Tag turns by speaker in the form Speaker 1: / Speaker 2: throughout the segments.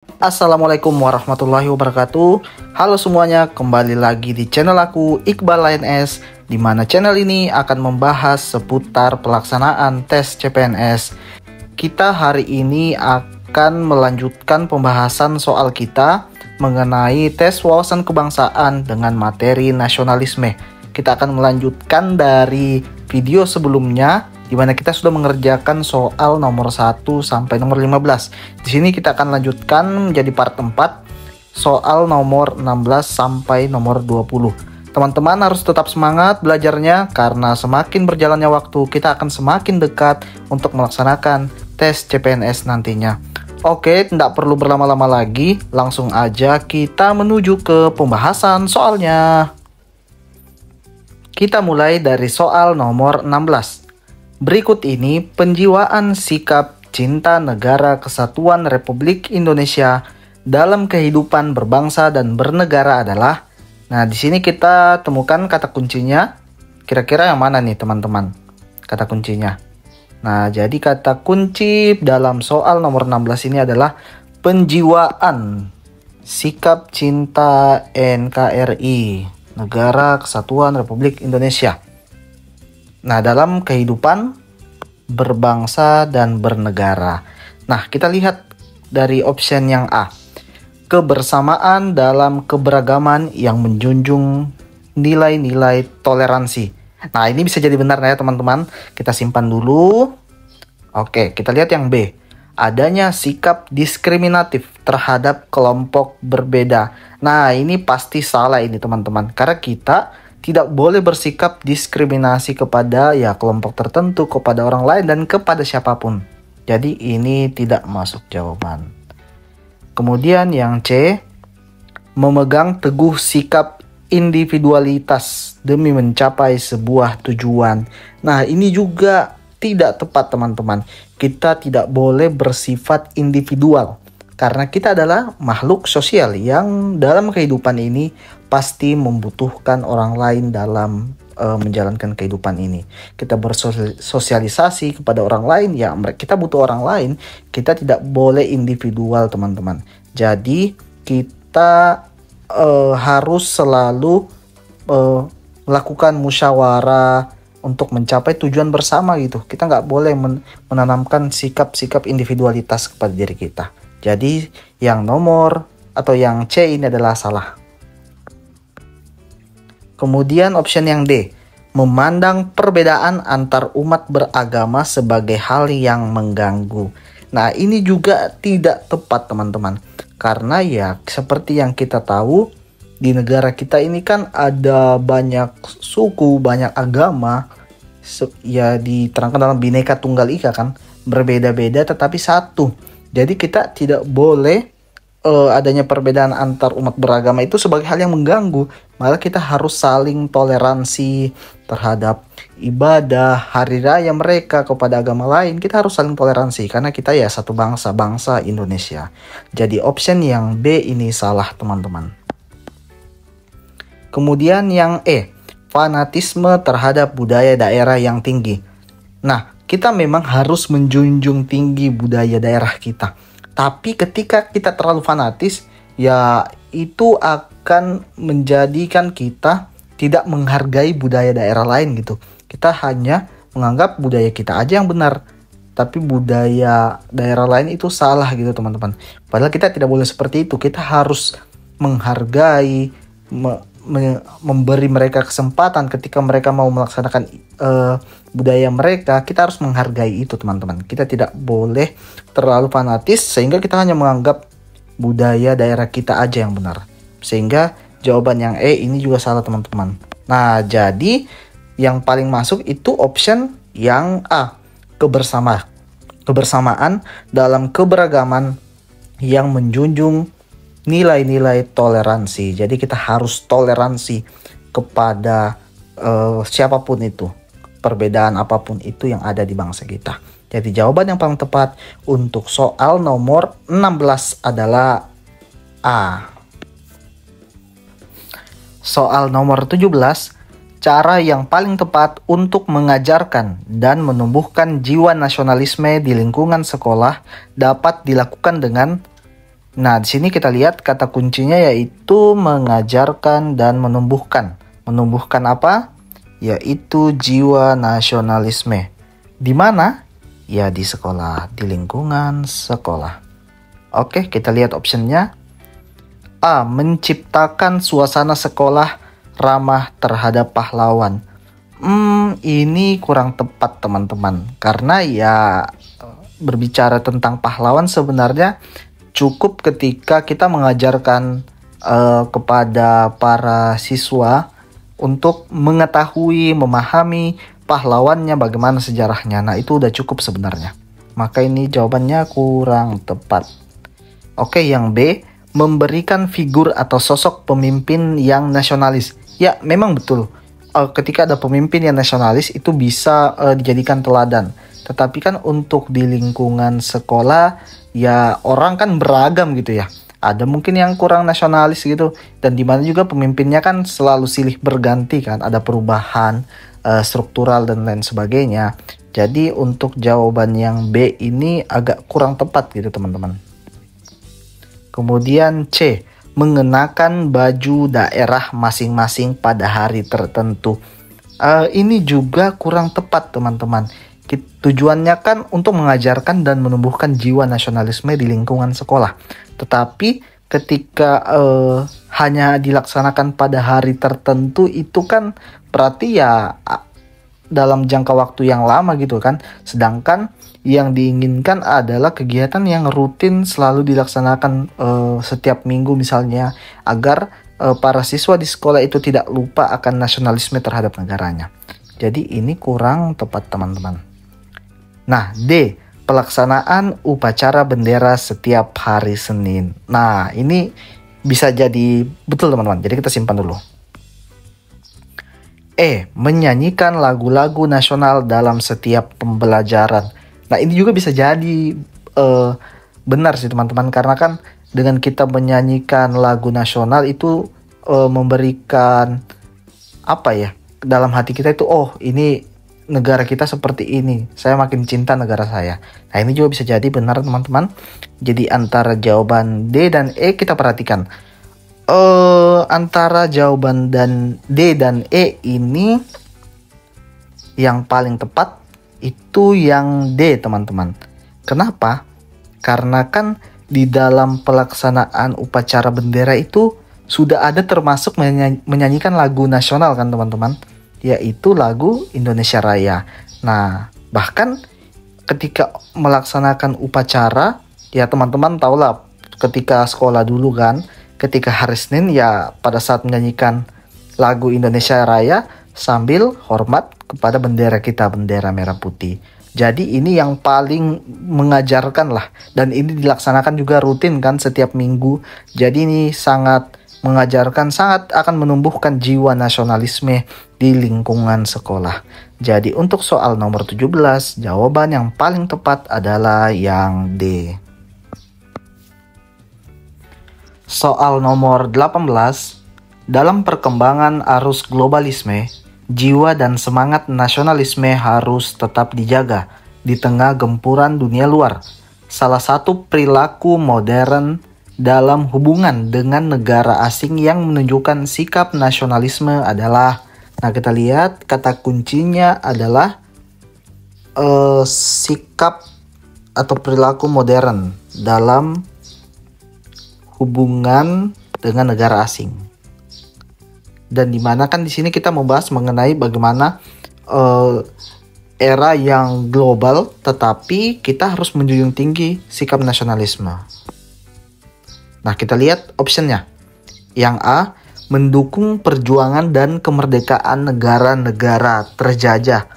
Speaker 1: Assalamualaikum warahmatullahi wabarakatuh. Halo semuanya, kembali lagi di channel aku Iqbal LNS, di mana channel ini akan membahas seputar pelaksanaan tes CPNS. Kita hari ini akan melanjutkan pembahasan soal kita mengenai tes wawasan kebangsaan dengan materi nasionalisme. Kita akan melanjutkan dari video sebelumnya, di mana kita sudah mengerjakan soal nomor 1 sampai nomor 15. Di sini kita akan lanjutkan menjadi part 4, soal nomor 16 sampai nomor 20. Teman-teman harus tetap semangat belajarnya, karena semakin berjalannya waktu, kita akan semakin dekat untuk melaksanakan tes CPNS nantinya. Oke, tidak perlu berlama-lama lagi, langsung aja kita menuju ke pembahasan soalnya. Kita mulai dari soal nomor 16. Berikut ini penjiwaan sikap cinta negara kesatuan Republik Indonesia dalam kehidupan berbangsa dan bernegara adalah. Nah, di sini kita temukan kata kuncinya. Kira-kira yang mana nih, teman-teman? Kata kuncinya. Nah, jadi kata kunci dalam soal nomor 16 ini adalah penjiwaan sikap cinta NKRI, Negara Kesatuan Republik Indonesia. Nah, dalam kehidupan berbangsa dan bernegara. Nah, kita lihat dari option yang A. Kebersamaan dalam keberagaman yang menjunjung nilai-nilai toleransi. Nah, ini bisa jadi benar ya, teman-teman. Kita simpan dulu. Oke, kita lihat yang B. Adanya sikap diskriminatif terhadap kelompok berbeda. Nah, ini pasti salah ini, teman-teman. Karena kita tidak boleh bersikap diskriminasi kepada kelompok tertentu, kepada orang lain, dan kepada siapapun. Jadi ini tidak masuk jawaban. Kemudian yang C, memegang teguh sikap individualitas demi mencapai sebuah tujuan. Nah, ini juga tidak tepat, teman-teman. Kita tidak boleh bersifat individual, karena kita adalah makhluk sosial yang dalam kehidupan ini pasti membutuhkan orang lain dalam menjalankan kehidupan ini. Kita bersosialisasi kepada orang lain, kita butuh orang lain. Kita tidak boleh individual, teman-teman. Jadi kita harus selalu melakukan musyawarah untuk mencapai tujuan bersama gitu. Kita nggak boleh menanamkan sikap-sikap individualitas kepada diri kita. Jadi yang nomor atau yang C ini adalah salah. Kemudian option yang D, memandang perbedaan antar umat beragama sebagai hal yang mengganggu. Nah, ini juga tidak tepat, teman-teman. Karena seperti yang kita tahu, di negara kita ini kan ada banyak suku, banyak agama. Diterangkan dalam Bhinneka Tunggal Ika kan, berbeda-beda tetapi satu. Jadi kita tidak boleh adanya perbedaan antar umat beragama itu sebagai hal yang mengganggu. Malah kita harus saling toleransi terhadap ibadah, hari raya mereka kepada agama lain. Kita harus saling toleransi karena kita satu bangsa, bangsa Indonesia. Jadi option yang B ini salah, teman-teman. Kemudian yang E, fanatisme terhadap budaya daerah yang tinggi. Nah, kita memang harus menjunjung tinggi budaya daerah kita. Tapi ketika kita terlalu fanatis, itu akan menjadikan kita tidak menghargai budaya daerah lain gitu. Kita hanya menganggap budaya kita aja yang benar, tapi budaya daerah lain itu salah gitu, teman-teman. Padahal kita tidak boleh seperti itu. Kita harus menghargai, memberi mereka kesempatan ketika mereka mau melaksanakan budaya mereka. Kita harus menghargai itu, teman-teman. Kita tidak boleh terlalu fanatis sehingga kita hanya menganggap budaya daerah kita aja yang benar. Sehingga jawaban yang E ini juga salah, teman-teman. Nah, jadi yang paling masuk itu option yang A, kebersamaan dalam keberagaman yang menjunjung nilai-nilai toleransi. Jadi kita harus toleransi kepada siapapun itu, perbedaan apapun itu yang ada di bangsa kita. Jadi jawaban yang paling tepat untuk soal nomor 16 adalah A. Soal nomor 17, cara yang paling tepat untuk mengajarkan dan menumbuhkan jiwa nasionalisme di lingkungan sekolah dapat dilakukan dengan. Nah, di sini kita lihat kata kuncinya yaitu mengajarkan dan menumbuhkan. Menumbuhkan apa? Yaitu jiwa nasionalisme. Di mana? Ya di sekolah, di lingkungan sekolah. Oke, kita lihat optionnya. A. Menciptakan suasana sekolah ramah terhadap pahlawan. Ini kurang tepat teman-teman. Karena ya berbicara tentang pahlawan sebenarnya cukup ketika kita mengajarkan kepada para siswa untuk mengetahui, memahami pahlawannya, bagaimana sejarahnya. Nah, itu udah cukup sebenarnya. Maka ini jawabannya kurang tepat. Oke, yang B, memberikan figur atau sosok pemimpin yang nasionalis. Ya, memang betul. Ketika ada pemimpin yang nasionalis itu bisa dijadikan teladan. Tetapi kan untuk di lingkungan sekolah ya orang kan beragam gitu ya. Ada mungkin yang kurang nasionalis gitu, dan dimana juga pemimpinnya kan selalu silih berganti kan, ada perubahan struktural dan lain sebagainya. Jadi untuk jawaban yang B ini agak kurang tepat gitu teman-teman. Kemudian C, mengenakan baju daerah masing-masing pada hari tertentu. Ini juga kurang tepat teman-teman. Tujuannya kan untuk mengajarkan dan menumbuhkan jiwa nasionalisme di lingkungan sekolah. Tetapi ketika hanya dilaksanakan pada hari tertentu itu kan berarti ya dalam jangka waktu yang lama gitu kan. Sedangkan yang diinginkan adalah kegiatan yang rutin selalu dilaksanakan setiap minggu misalnya, agar para siswa di sekolah itu tidak lupa akan nasionalisme terhadap negaranya. Jadi ini kurang tepat teman-teman. Nah, D, pelaksanaan upacara bendera setiap hari Senin. Nah, ini bisa jadi betul teman-teman. Jadi kita simpan dulu. E, menyanyikan lagu-lagu nasional dalam setiap pembelajaran. Nah, ini juga bisa jadi benar sih teman-teman. Karena kan dengan kita menyanyikan lagu nasional itu memberikan apa ya, dalam hati kita itu, oh ini negara kita seperti ini, saya makin cinta negara saya. Nah, ini juga bisa jadi benar teman-teman. Jadi antara jawaban D dan E kita perhatikan. Antara jawaban dan D dan E ini yang paling tepat itu yang D teman-teman. Kenapa? Karena kan di dalam pelaksanaan upacara bendera itu sudah ada termasuk menyanyikan lagu nasional kan teman-teman, yaitu lagu Indonesia Raya. Nah, bahkan ketika melaksanakan upacara, ya teman-teman tahulah ketika sekolah dulu kan, ketika hari Senin ya pada saat menyanyikan lagu Indonesia Raya sambil hormat kepada bendera kita, bendera merah putih. Jadi ini yang paling mengajarkan lah, dan ini dilaksanakan juga rutin kan setiap minggu. Jadi ini sangat mengajarkan, sangat akan menumbuhkan jiwa nasionalisme di lingkungan sekolah. Jadi untuk soal nomor 17, jawaban yang paling tepat adalah yang D. Soal nomor 18, dalam perkembangan arus globalisme, jiwa dan semangat nasionalisme harus tetap dijaga di tengah gempuran dunia luar. Salah satu perilaku modern dalam hubungan dengan negara asing yang menunjukkan sikap nasionalisme adalah, nah kita lihat kata kuncinya adalah sikap atau perilaku modern dalam hubungan dengan negara asing. Dan dimana kan di sini kita membahas mengenai bagaimana era yang global, tetapi kita harus menjunjung tinggi sikap nasionalisme. Nah, kita lihat optionnya. Yang A, mendukung perjuangan dan kemerdekaan negara-negara terjajah.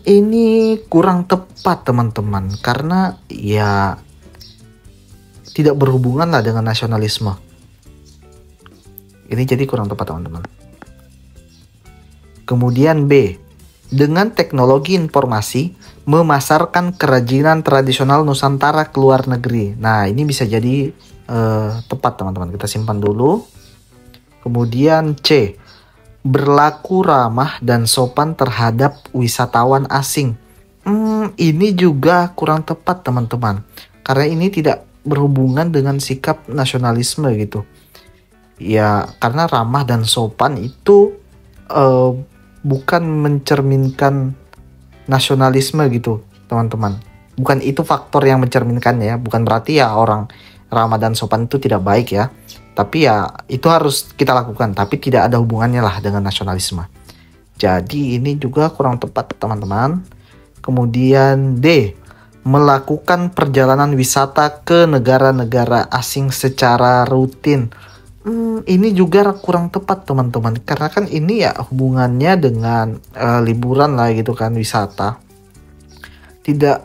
Speaker 1: Ini kurang tepat teman-teman, karena ya tidak berhubungan lah dengan nasionalisme. Ini jadi kurang tepat teman-teman. Kemudian B, dengan teknologi informasi memasarkan kerajinan tradisional Nusantara ke luar negeri. Nah, ini bisa jadi tepat teman-teman. Kita simpan dulu. Kemudian C, berlaku ramah dan sopan terhadap wisatawan asing. Ini juga kurang tepat teman-teman. Karena ini tidak berhubungan dengan sikap nasionalisme gitu. Ya, karena ramah dan sopan itu bukan mencerminkan nasionalisme gitu, teman-teman. Bukan itu faktor yang mencerminkan ya. Bukan berarti ya orang ramah dan sopan itu tidak baik ya. Tapi ya itu harus kita lakukan. Tapi tidak ada hubungannya lah dengan nasionalisme. Jadi ini juga kurang tepat, teman-teman. Kemudian D, melakukan perjalanan wisata ke negara-negara asing secara rutin. Ini juga kurang tepat, teman-teman, karena kan ini ya hubungannya dengan liburan lah gitu kan, wisata. Tidak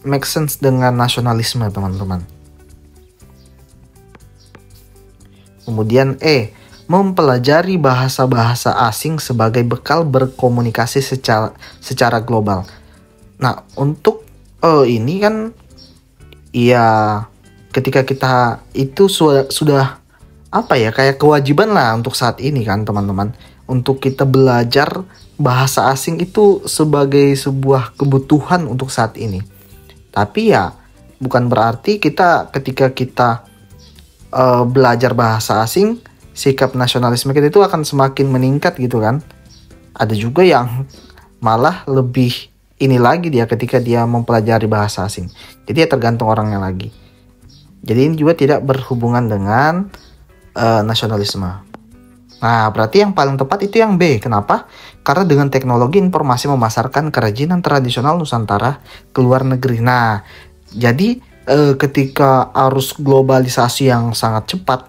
Speaker 1: make sense dengan nasionalisme, teman-teman. Kemudian E, mempelajari bahasa-bahasa asing sebagai bekal berkomunikasi secara global. Nah, untuk ini kan ya ketika kita itu sudah apa ya, kayak kewajiban lah untuk saat ini kan, teman-teman, untuk kita belajar bahasa asing itu sebagai sebuah kebutuhan untuk saat ini. Tapi ya bukan berarti ketika kita belajar bahasa asing, sikap nasionalisme kita itu akan semakin meningkat gitu kan. Ada juga yang malah lebih ini lagi dia ketika dia mempelajari bahasa asing. Jadi ya tergantung orangnya lagi. Jadi ini juga tidak berhubungan dengan nasionalisme. Nah, berarti yang paling tepat itu yang B. Kenapa? Karena dengan teknologi informasi memasarkan kerajinan tradisional Nusantara ke luar negeri. Nah, jadi ketika arus globalisasi yang sangat cepat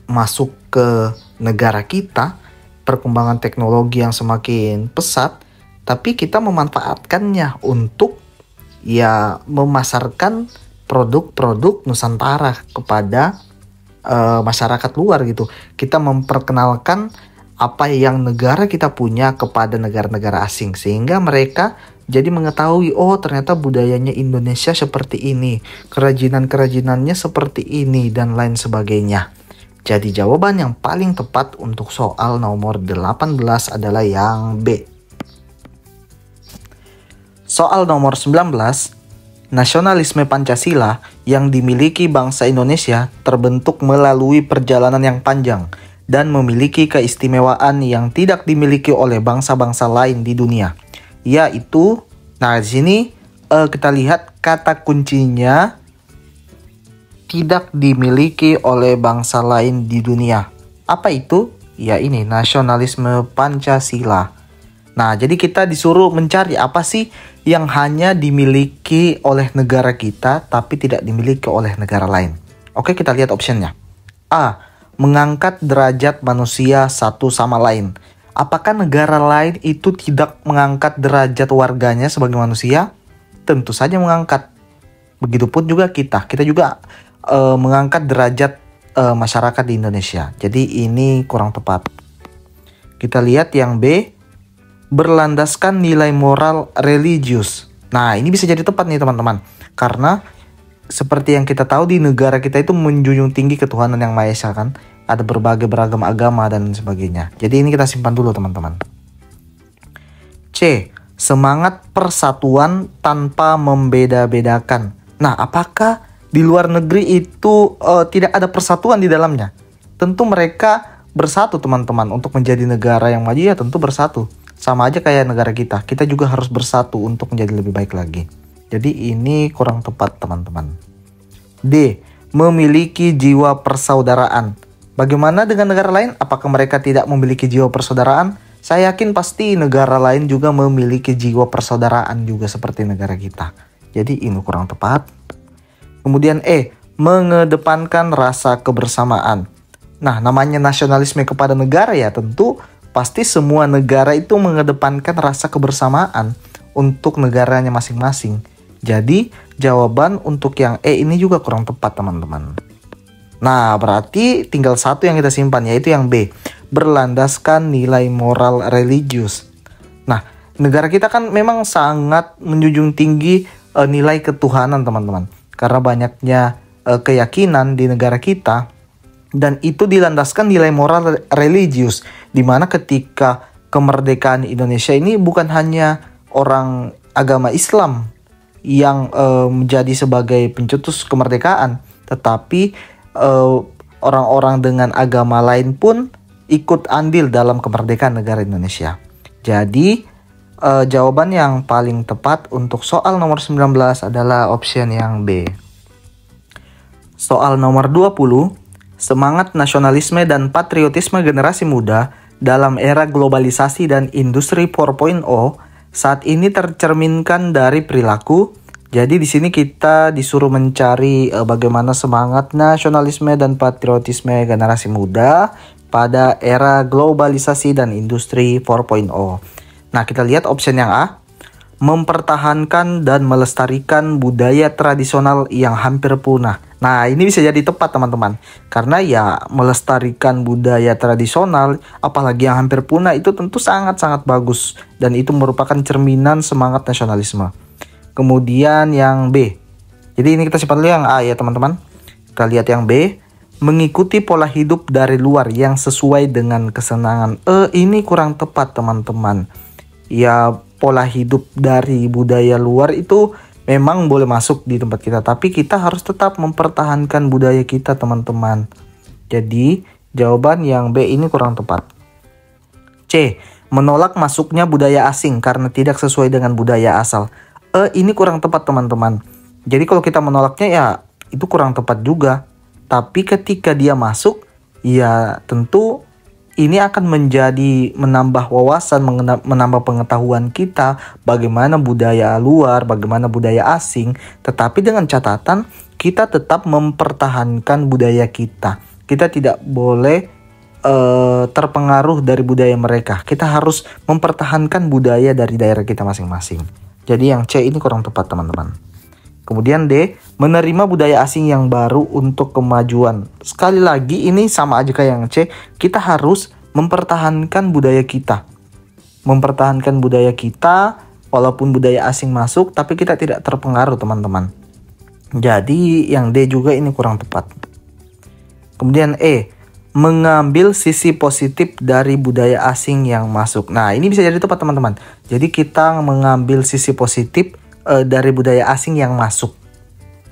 Speaker 1: masuk ke negara kita, perkembangan teknologi yang semakin pesat, tapi kita memanfaatkannya untuk ya memasarkan produk-produk Nusantara kepada masyarakat luar gitu. Kita memperkenalkan apa yang negara kita punya kepada negara-negara asing, sehingga mereka jadi mengetahui, oh ternyata budayanya Indonesia seperti ini, kerajinan-kerajinannya seperti ini, dan lain sebagainya. Jadi jawaban yang paling tepat untuk soal nomor 18 adalah yang B. Soal nomor 19, nasionalisme Pancasila yang dimiliki bangsa Indonesia terbentuk melalui perjalanan yang panjang dan memiliki keistimewaan yang tidak dimiliki oleh bangsa-bangsa lain di dunia. Yaitu, nah di sini kita lihat kata kuncinya tidak dimiliki oleh bangsa lain di dunia. Apa itu? Ya ini, nasionalisme Pancasila. Nah, jadi kita disuruh mencari apa sih yang hanya dimiliki oleh negara kita tapi tidak dimiliki oleh negara lain. Oke, kita lihat optionnya. A, mengangkat derajat manusia satu sama lain. Apakah negara lain itu tidak mengangkat derajat warganya sebagai manusia? Tentu saja mengangkat. Begitupun juga kita. Kita juga mengangkat derajat masyarakat di Indonesia. Jadi ini kurang tepat. Kita lihat yang B, berlandaskan nilai moral religius. Nah, ini bisa jadi tepat nih teman-teman. Karena seperti yang kita tahu di negara kita itu menjunjung tinggi ketuhanan yang Maha Esa kan. Ada berbagai beragam agama dan sebagainya. Jadi ini kita simpan dulu teman-teman. C, semangat persatuan tanpa membeda-bedakan. Nah, apakah di luar negeri itu tidak ada persatuan di dalamnya? Tentu mereka bersatu teman-teman. Untuk menjadi negara yang maju ya tentu bersatu. Sama aja kayak negara kita. Kita juga harus bersatu untuk menjadi lebih baik lagi. Jadi ini kurang tepat teman-teman. D, memiliki jiwa persaudaraan. Bagaimana dengan negara lain? Apakah mereka tidak memiliki jiwa persaudaraan? Saya yakin pasti negara lain juga memiliki jiwa persaudaraan juga seperti negara kita. Jadi ini kurang tepat. Kemudian E, mengedepankan rasa kebersamaan. Nah, namanya nasionalisme kepada negara ya tentu pasti semua negara itu mengedepankan rasa kebersamaan untuk negaranya masing-masing. Jadi jawaban untuk yang E ini juga kurang tepat teman-teman. Nah, berarti tinggal satu yang kita simpan, yaitu yang B, berlandaskan nilai moral religius. Nah, negara kita kan memang sangat menjunjung tinggi nilai ketuhanan teman-teman. Karena banyaknya keyakinan di negara kita, dan itu dilandaskan nilai moral religius, dimana ketika kemerdekaan Indonesia ini bukan hanya orang agama Islam yang menjadi sebagai pencetus kemerdekaan, tetapi orang-orang dengan agama lain pun ikut andil dalam kemerdekaan negara Indonesia. Jadi jawaban yang paling tepat untuk soal nomor 19 adalah option yang B. Soal nomor 20, semangat nasionalisme dan patriotisme generasi muda dalam era globalisasi dan industri 4.0 saat ini tercerminkan dari perilaku. Jadi di sini kita disuruh mencari bagaimana semangat nasionalisme dan patriotisme generasi muda pada era globalisasi dan industri 4.0. Nah, kita lihat option yang A, mempertahankan dan melestarikan budaya tradisional yang hampir punah. Nah, ini bisa jadi tepat teman-teman. Karena ya melestarikan budaya tradisional, apalagi yang hampir punah, itu tentu sangat-sangat bagus. Dan itu merupakan cerminan semangat nasionalisme. Kemudian yang B. Jadi ini kita simpan dulu yang A ya teman-teman. Kita lihat yang B. Mengikuti pola hidup dari luar yang sesuai dengan kesenangan. Ini kurang tepat teman-teman. Ya, pola hidup dari budaya luar itu memang boleh masuk di tempat kita, tapi kita harus tetap mempertahankan budaya kita teman-teman. Jadi jawaban yang B ini kurang tepat. C, menolak masuknya budaya asing karena tidak sesuai dengan budaya asal. Ini kurang tepat teman-teman. Jadi kalau kita menolaknya ya itu kurang tepat juga. Tapi ketika dia masuk, ya tentu ini akan menjadi menambah wawasan, menambah pengetahuan kita bagaimana budaya luar, bagaimana budaya asing. Tetapi dengan catatan kita tetap mempertahankan budaya kita. Kita tidak boleh terpengaruh dari budaya mereka. Kita harus mempertahankan budaya dari daerah kita masing-masing. Jadi yang C ini kurang tepat teman-teman. Kemudian D, menerima budaya asing yang baru untuk kemajuan. Sekali lagi ini sama aja kayak yang C, kita harus mempertahankan budaya kita. Mempertahankan budaya kita, walaupun budaya asing masuk, tapi kita tidak terpengaruh teman-teman. Jadi yang D juga ini kurang tepat. Kemudian E, mengambil sisi positif dari budaya asing yang masuk. Nah ini bisa jadi tepat teman-teman. Jadi kita mengambil sisi positif dari budaya asing yang masuk.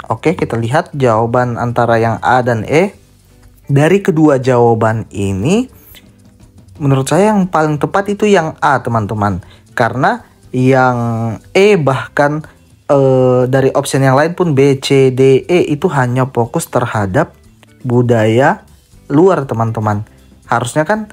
Speaker 1: Oke, kita lihat jawaban antara yang A dan E. Dari kedua jawaban ini, menurut saya yang paling tepat itu yang A teman-teman. Karena yang E bahkan dari option yang lain pun B, C, D, E itu hanya fokus terhadap budaya luar teman-teman. Harusnya kan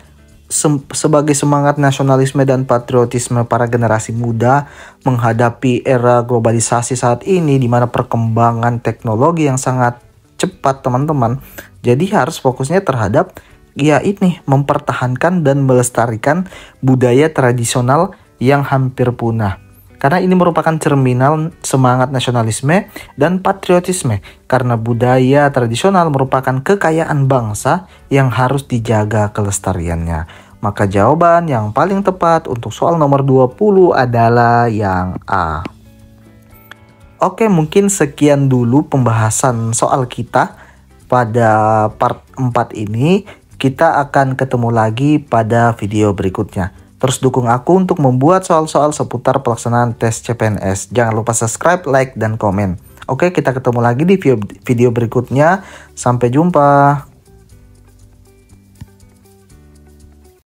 Speaker 1: sebagai semangat nasionalisme dan patriotisme para generasi muda menghadapi era globalisasi saat ini di mana perkembangan teknologi yang sangat cepat teman-teman. Jadi harus fokusnya terhadap ya ini mempertahankan dan melestarikan budaya tradisional yang hampir punah. Karena ini merupakan cerminan semangat nasionalisme dan patriotisme. Karena budaya tradisional merupakan kekayaan bangsa yang harus dijaga kelestariannya. Maka jawaban yang paling tepat untuk soal nomor 20 adalah yang A. Oke, mungkin sekian dulu pembahasan soal kita pada part 4 ini. Kita akan ketemu lagi pada video berikutnya. Terus dukung aku untuk membuat soal-soal seputar pelaksanaan tes CPNS. Jangan lupa subscribe, like, dan komen. Oke, kita ketemu lagi di video berikutnya. Sampai jumpa.